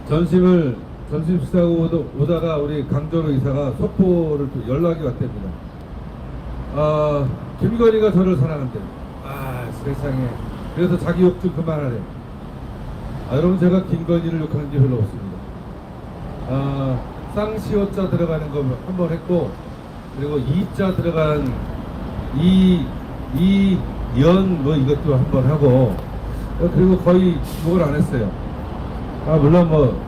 점심 식사하고 오다가 우리 강정호 이사가 속보를 또 연락이 왔답니다. 아, 김건희가 저를 사랑한대. 아, 세상에. 그래서 자기 욕 좀 그만하래. 아, 여러분, 제가 김건희를 욕하는 게 별로 없습니다. 아, 쌍시오자 들어가는 거 한 번 했고, 그리고 이자 들어간 이연 뭐 이것도 한 번 하고, 그리고 거의 욕을 안 했어요. 아, 물론 뭐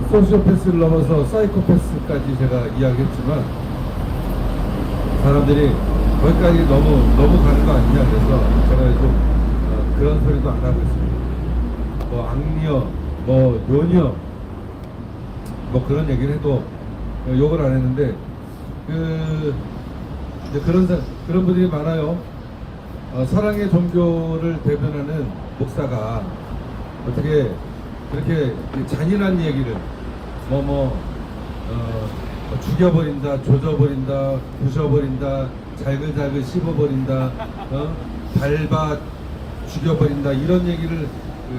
소시오패스를 넘어서 사이코패스까지 제가 이야기했지만 사람들이 거기까지 너무 가는 거 아니냐, 그래서 제가 좀 그런 소리도 안 하고 있습니다. 뭐 악녀, 뭐 요녀, 뭐 그런 얘기를 해도 욕을 안 했는데 이제 그런 분들이 많아요. 사랑의 종교를 대변하는 목사가 어떻게 그렇게 잔인한 얘기를 죽여버린다, 조져버린다, 부셔버린다, 잘글잘글 씹어버린다, 밟아 죽여버린다, 이런 얘기를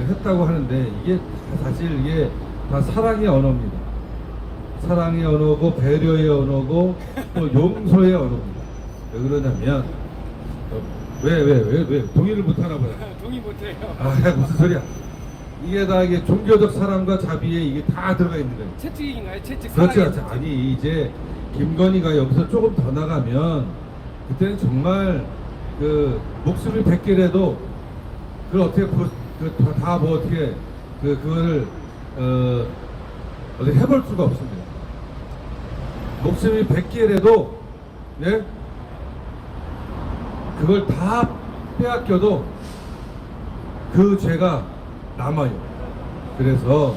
했다고 하는데, 이게 사실 이게 다 사랑의 언어입니다. 사랑의 언어고 배려의 언어고 또 용서의 언어입니다. 왜 그러냐면 왜 동의를 못하나 봐요. 동의 못해요. 아, 무슨 소리야. 이게 다 이게 종교적 사랑과 자비에 이게 다 들어가 있는 거예요. 채찍인가요? 채찍. 그렇죠. 아니, 이제 김건희가 여기서 조금 더 나가면 그때는 정말 그 목숨이 100개라도 그걸 어떻게 다 뭐 어떻게 그거를 어떻게 해볼 수가 없습니다. 목숨이 100개라도 네? 그걸 다 빼앗겨도 그 죄가 남아요. 그래서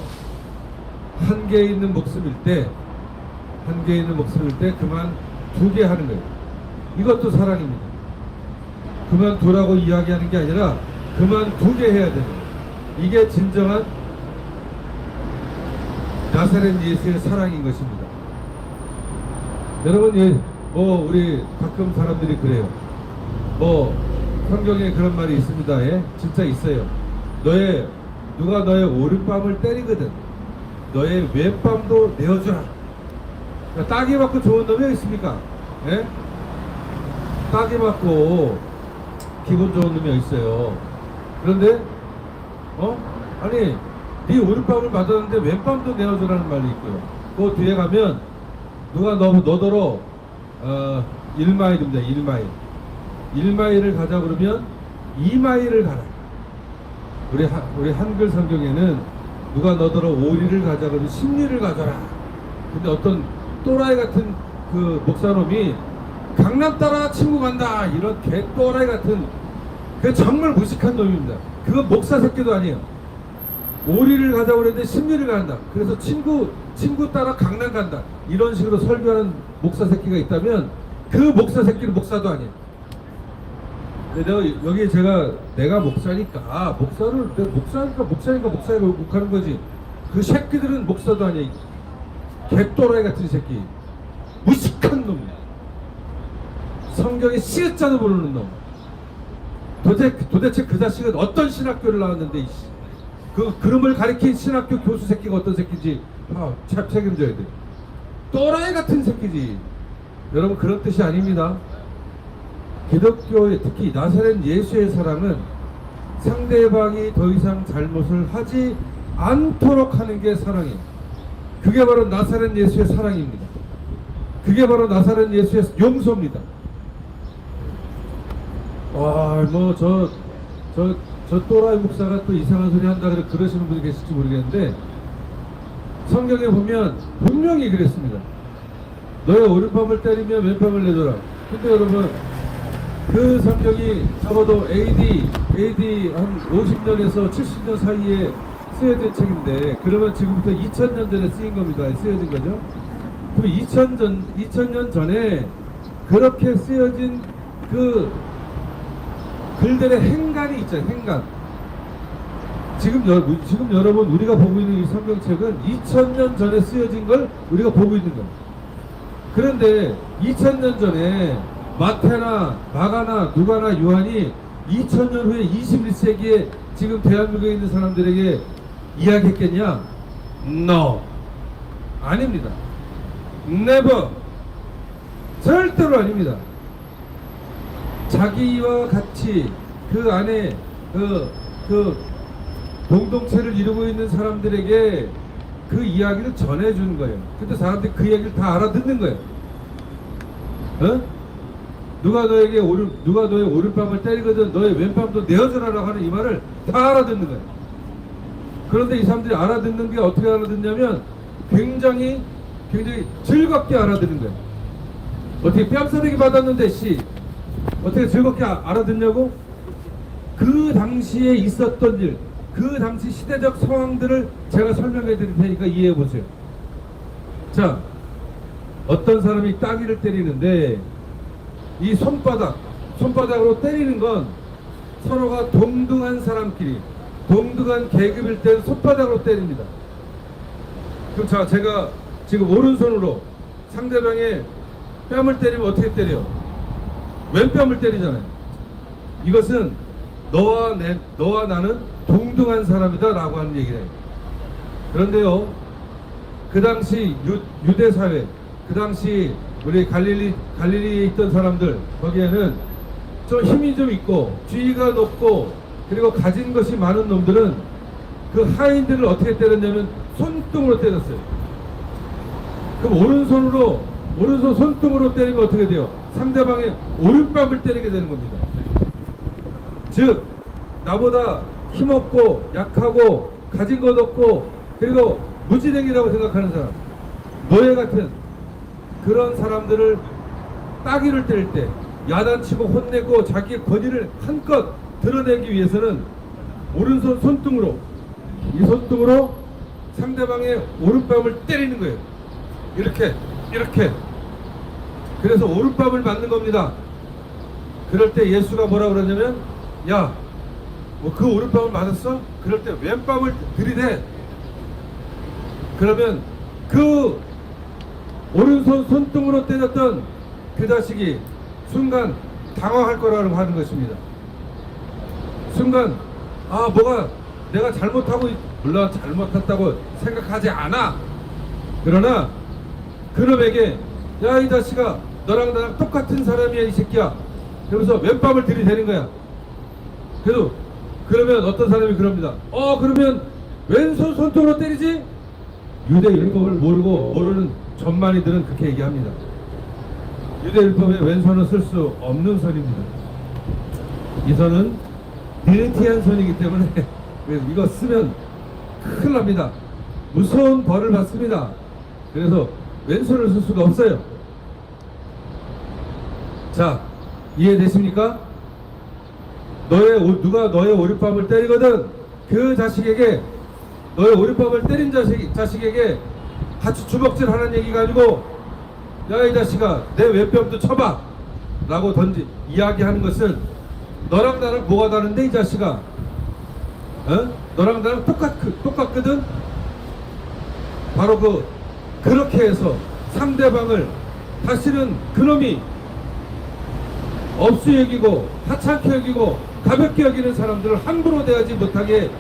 한개 있는 목숨일 때 그만 2개 하는 거예요. 이것도 사랑입니다. 그만 두라고 이야기하는 게 아니라 그만 2개 해야 되는 거예요. 이게 진정한 나사렛 예수의 사랑인 것입니다. 여러분, 뭐 우리 가끔 사람들이 그래요. 뭐 성경에 그런 말이 있습니다. 예? 진짜 있어요. 누가 너의 오른밤을 때리거든 너의 왼밤도 내어주라. 그러니까 따기 맞고 좋은 놈이 어디 있습니까? 예? 따기 맞고 기분 좋은 놈이 어디 있어요. 그런데 아니 네 오른밤을 맞았는데 왼밤도 내어주라는 말이 있고요. 그 뒤에 가면 누가 너더러 1마일입니다. 1마일을 가자 그러면 2마일을 가라. 우리 한글 성경에는 누가 너더러 5리를 가자 그러면 10리를 가져라. 근데 어떤 또라이 같은 그 목사놈이 강남 따라 친구 간다, 이런 개 또라이 같은, 그 정말 무식한 놈입니다. 그건 목사 새끼도 아니에요. 5리를 가자고 그랬는데 10리를 간다. 그래서 친구 따라 강남 간다, 이런 식으로 설교하는 목사 새끼가 있다면 그 목사 새끼는 목사도 아니에요. 여기 내가 목사니까 목사가 욕하는 거지. 그 새끼들은 목사도 아니야. 개또라이 같은 새끼, 무식한 놈, 성경에 씨앗자도 모르는 놈. 도대체 그 자식은 어떤 신학교를 나왔는데 그름을 가리킨 신학교 교수 새끼가 어떤 새끼인지 참 책임져야 돼. 또라이 같은 새끼지. 여러분, 그런 뜻이 아닙니다. 기독교의, 특히 나사렛 예수의 사랑은 상대방이 더 이상 잘못을 하지 않도록 하는 게 사랑이에요. 그게 바로 나사렛 예수의 사랑입니다. 그게 바로 나사렛 예수의 용서입니다. 저 또라이 목사가 또 이상한 소리 한다 그러시는 분이 계실지 모르겠는데, 성경에 보면 분명히 그랬습니다. 너의 오른밤을 때리면 왼밤을 내줘라. 근데 여러분, 그 성경이 적어도 AD 한 50년에서 70년 사이에 쓰여진 책인데, 그러면 지금부터 2000년 전에 쓰인 겁니다. 쓰여진 거죠. 그럼 2000년 전에 그렇게 쓰여진 그 글들의 행간이 있잖아요. 행간. 지금 여러분, 우리가 보고 있는 이 성경책은 2000년 전에 쓰여진 걸 우리가 보고 있는 거예요. 그런데 2000년 전에 마태나 마가나 누가나 요한이 2000년 후에 21세기에 지금 대한민국에 있는 사람들에게 이야기했겠냐? No. 아닙니다. Never. 절대로 아닙니다. 자기와 같이 그 안에 그 공동체를 이루고 있는 사람들에게 그 이야기를 전해주는 거예요. 근데 사람들이 그 이야기를 다 알아듣는 거예요. 어? 누가 너의 오른밤을 때리거든 너의 왼밤도 내어주라라고 하는 이 말을 다 알아듣는 거예요. 그런데 이 사람들이 알아듣는 게 어떻게 알아듣냐면 굉장히 즐겁게 알아듣는 거예요. 어떻게 뺨싸대기 받았는데 어떻게 즐겁게 알아듣냐고? 그 당시에 있었던 일, 그 당시 시대적 상황들을 제가 설명해 드릴 테니까 이해해 보세요. 자, 어떤 사람이 따귀를 때리는데 이 손바닥으로 때리는 건 서로가 동등한 사람끼리 동등한 계급일 땐 손바닥으로 때립니다. 그럼 자, 제가 지금 오른손으로 상대방의 뺨을 때리면 어떻게 때려요? 왼뺨을 때리잖아요. 이것은 너와 나는 동등한 사람이다 라고 하는 얘기예요. 그런데요, 그 당시 유대 사회, 그 당시 우리 갈릴리에 있던 사람들, 거기에는 좀 힘이 좀 있고 지위가 높고 그리고 가진 것이 많은 놈들은 그 하인들을 어떻게 때렸냐면 손등으로 때렸어요. 그럼 오른손 손등으로 때리면 어떻게 돼요? 상대방의 오른뺨을 때리게 되는 겁니다. 즉 나보다 힘없고 약하고 가진 것 없고 그리고 무지랭이라고 생각하는 사람, 노예 같은 그런 사람들을 따귀를 때릴 때 야단치고 혼내고 자기의 권위를 한껏 드러내기 위해서는 오른손 손등으로 이 손등으로 상대방의 오른뺨을 때리는 거예요. 이렇게 그래서 오른뺨을 맞는 겁니다. 그럴 때 예수가 뭐라 그러냐면 야, 뭐 그 오른뺨을 맞았어? 그럴 때 왼뺨을 들이대. 그러면 그 오른손 손등으로 때렸던 그 자식이 순간 당황할 거라고 하는 것입니다. 순간 뭐가 내가 잘못하고 물론 잘못했다고 생각하지 않아. 그러나 그놈에게 야, 이 자식아, 너랑 나랑 똑같은 사람이야 이 새끼야. 그러면서 왼밤을 들이대는 거야. 그러면 어떤 사람이 그럽니다. 그러면 왼손 손등으로 때리지? 유대 율법을 모르는 전만이들은 그렇게 얘기합니다. 유대 율법에 왼손은 쓸 수 없는 선입니다. 이 선은 디레티한 선이기 때문에 이거 쓰면 큰일 납니다. 무서운 벌을 받습니다. 그래서 왼손을 쓸 수가 없어요. 자, 이해되십니까? 누가 너의 오른밤을 때리거든 그 자식에게, 너의 오른밤을 때린 자식에게 같이 주먹질 하는 얘기가 아니고 야, 이 자식아, 내 왼뺨도 쳐봐 라고 이야기하는 것은 너랑 나랑 뭐가 다른데 이 자식아, 너랑 나랑 똑같거든. 바로 그렇게 해서 상대방을 다시는 그놈이 없이 여기고 하찮게 여기고 가볍게 여기는 사람들을 함부로 대하지 못하게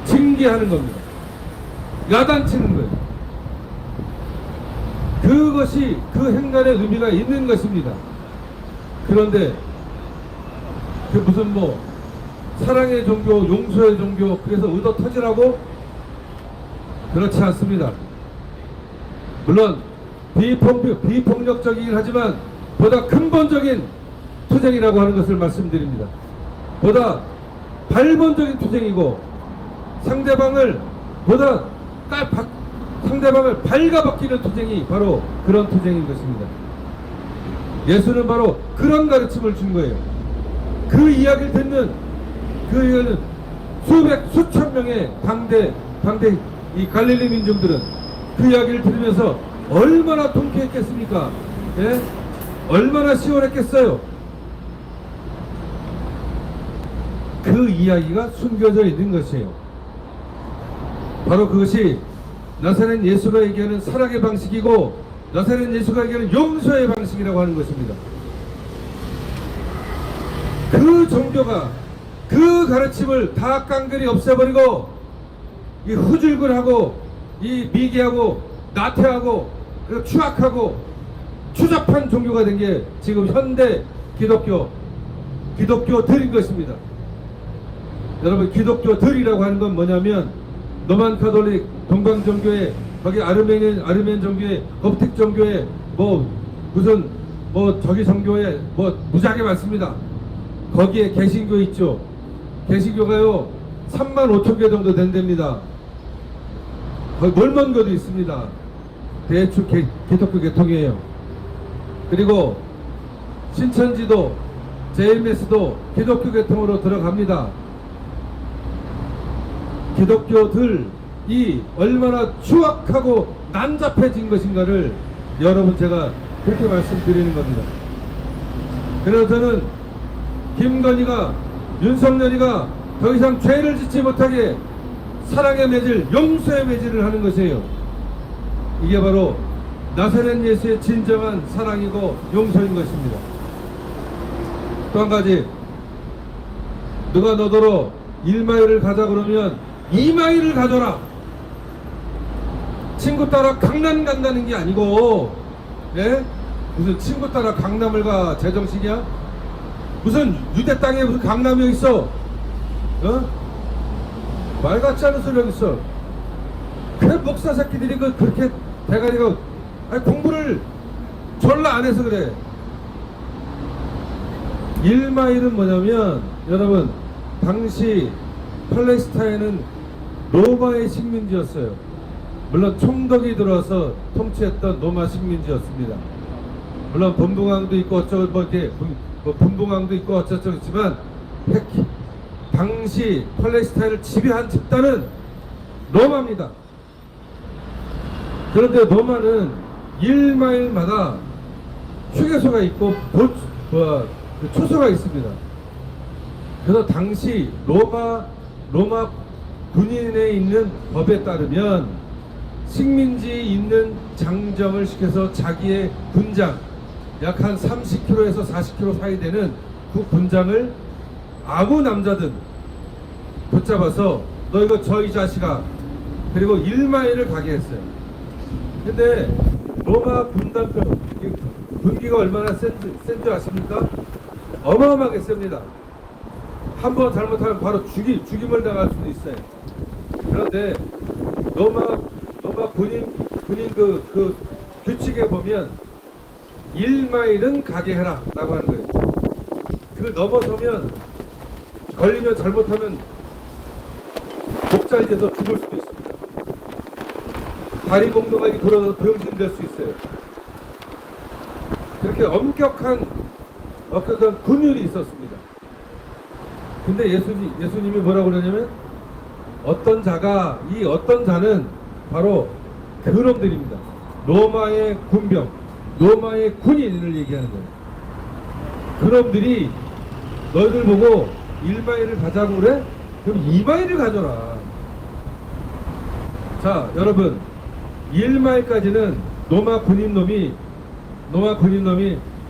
징계하는 겁니다. 야단치는 거예요. 그것이 그 행간의 의미가 있는 것입니다. 그런데 그 무슨 사랑의 종교, 용서의 종교, 그래서 의도 터지라고? 그렇지 않습니다. 물론 비폭력적이긴 하지만 보다 근본적인 투쟁이라고 하는 것을 말씀드립니다. 보다 발본적인 투쟁이고 상대방을 발가벗기는 투쟁이 바로 그런 투쟁인 것입니다. 예수는 바로 그런 가르침을 준 거예요. 그 이야기를 듣는 수천 명의 당대 이 갈릴리 민중들은 그 이야기를 들으면서 얼마나 통쾌했겠습니까? 예? 얼마나 시원했겠어요? 그 이야기가 숨겨져 있는 것이에요. 바로 그것이 나사렛 예수가 얘기하는 사랑의 방식이고 나사렛 예수가 얘기하는 용서의 방식이라고 하는 것입니다. 그 종교가 그 가르침을 다 깡그리 없애버리고 이 후줄근하고 이 미개하고 나태하고 그 추악하고 추잡한 종교가 된 게 지금 현대 기독교들인 것입니다. 여러분, 기독교들이라고 하는 건 뭐냐면 로만 카톨릭 동방종교회, 거기 아르멘 종교회, kop틱 종교회, 뭐 무슨 뭐 저기 종교회 뭐 무지하게 많습니다. 거기에 개신교 있죠. 개신교가요 35,000개 정도 된답니다. 거기 몰몬교도 있습니다. 대충 기독교 계통이에요. 그리고 신천지도 JMS도 기독교 계통으로 들어갑니다. 기독교들이 얼마나 추악하고 난잡해진 것인가를 여러분 제가 그렇게 말씀드리는 겁니다. 그래서 저는 김건희가, 윤석열이가 더 이상 죄를 짓지 못하게 사랑의 매질, 용서의 매질을 하는 것이에요. 이게 바로 나사렛 예수의 진정한 사랑이고 용서인 것입니다. 또 한 가지, 누가 너더러 1마일을 가자 그러면 2마일을 가져라. 친구 따라 강남 간다는 게 아니고, 예? 무슨 친구 따라 강남을 가, 제정신이야? 무슨 유대 땅에 무슨 강남이 있어? 말 같지 않은 소리 여기 있어. 그 목사 새끼들이 그렇게 대가리가, 아니 공부를 졸라 안 해서 그래. 1마일은 뭐냐면, 여러분, 당시 팔레스타인은 로마의 식민지였어요. 물론 총독이 들어와서 통치했던 로마 식민지였습니다. 물론 분봉왕도 있고 어쩌고 뭐 이렇게 뭐 분봉왕도 있고 어쩌고저쩌지만 당시 팔레스타인을 지배한 집단은 로마입니다. 그런데 로마는 1마일마다 휴게소가 있고 초소가 있습니다. 그래서 당시 로마 군인에 있는 법에 따르면 식민지에 있는 장정을 시켜서 자기의 군장, 약 한 30km에서 40km 사이 되는 그 군장을 아무 남자든 붙잡아서 너 이거 이 자식아, 그리고 1마일을 가게 했어요. 근데 로마 군기가 얼마나 센 줄 아십니까? 어마어마하게 셉니다. 한번 잘못하면 바로 죽임을 당할 수도 있어요. 그런데 로마 군인 그 규칙에 보면 1마일은 가게 해라 라고 하는 거예요. 그걸 넘어서면, 걸리면, 잘못하면 목잘돼서 죽을 수도 있습니다. 다리 공동하게 돌아서 병신될 수 있어요. 그렇게 엄격한 군율이 있었습니다. 근데 예수님이 뭐라고 그러냐면, 어떤 자는 바로 그놈들입니다. 로마의 군병, 로마의 군인을 얘기하는 거예요. 그놈들이 너희들 보고 1마일을 가자고 그래? 그럼 2마일을 가져라. 자, 여러분, 1마일까지는 로마 군인놈이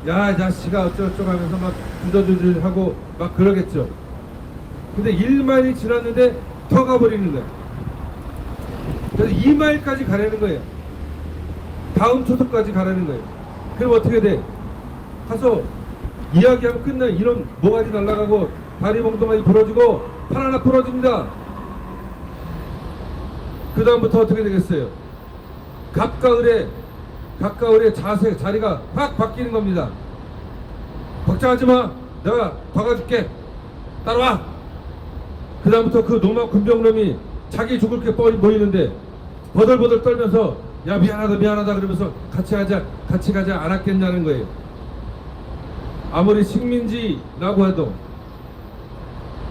야, 이 자식아 어쩌고저쩌고 하면서 막 두더두들 하고 막 그러겠죠. 근데 1마일이 지났는데 더 가버리는 거야. 그래서 2마일까지 가라는 거예요. 다음 초소까지 가라는 거예요. 그럼 어떻게 돼? 가서 이야기하면 끝나. 이런 모가지 날아가고 다리 몽둥아리 부러지고 팔 하나 부러집니다. 그 다음부터 어떻게 되겠어요? 갑가을에 자리가 확 바뀌는 겁니다. 걱정하지 마. 내가 박아줄게. 따라와. 그 다음부터 그 로마 군병놈이 자기 죽을 게 보이는데 버들버들 떨면서 야, 미안하다 그러면서 같이 가자 안 했겠냐는 거예요. 아무리 식민지라고 해도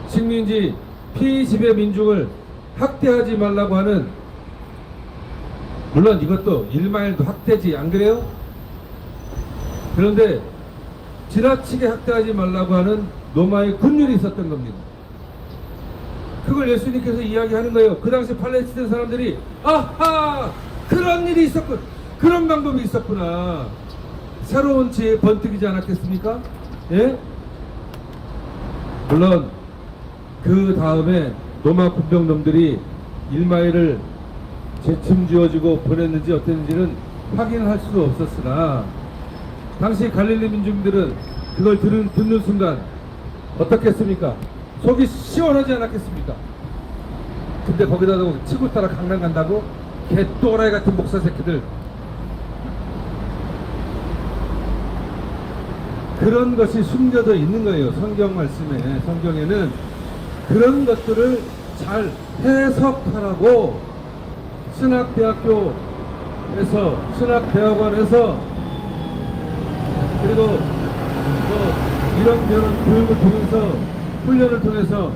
식민지 피지배 민중을 학대하지 말라고 하는, 물론 이것도 1마일도 학대지, 안 그래요? 그런데 지나치게 학대하지 말라고 하는 로마의 군율이 있었던 겁니다. 그걸 예수님께서 이야기하는 거예요. 그 당시 팔레스타인 사람들이 아하, 그런 일이 있었군, 그런 방법이 있었구나. 새로운 지혜 번뜩이지 않았겠습니까? 예? 물론 그 다음에 로마 군병놈들이 1마일을 재침지어지고 보냈는지 어땠는지는 확인할 수도 없었으나 당시 갈릴리 민중들은 그걸 듣는 순간 어떻겠습니까? 속이 시원하지 않았겠습니까? 근데 거기다 대고 치고 따라 강남 간다고? 개또라이 같은 목사 새끼들. 그런 것이 숨겨져 있는 거예요. 성경 말씀에. 성경에는 그런 것들을 잘 해석하라고 신학대학교에서, 신학대학원에서, 그리고 이런 교육을 통해서, 훈련을 통해서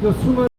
수많은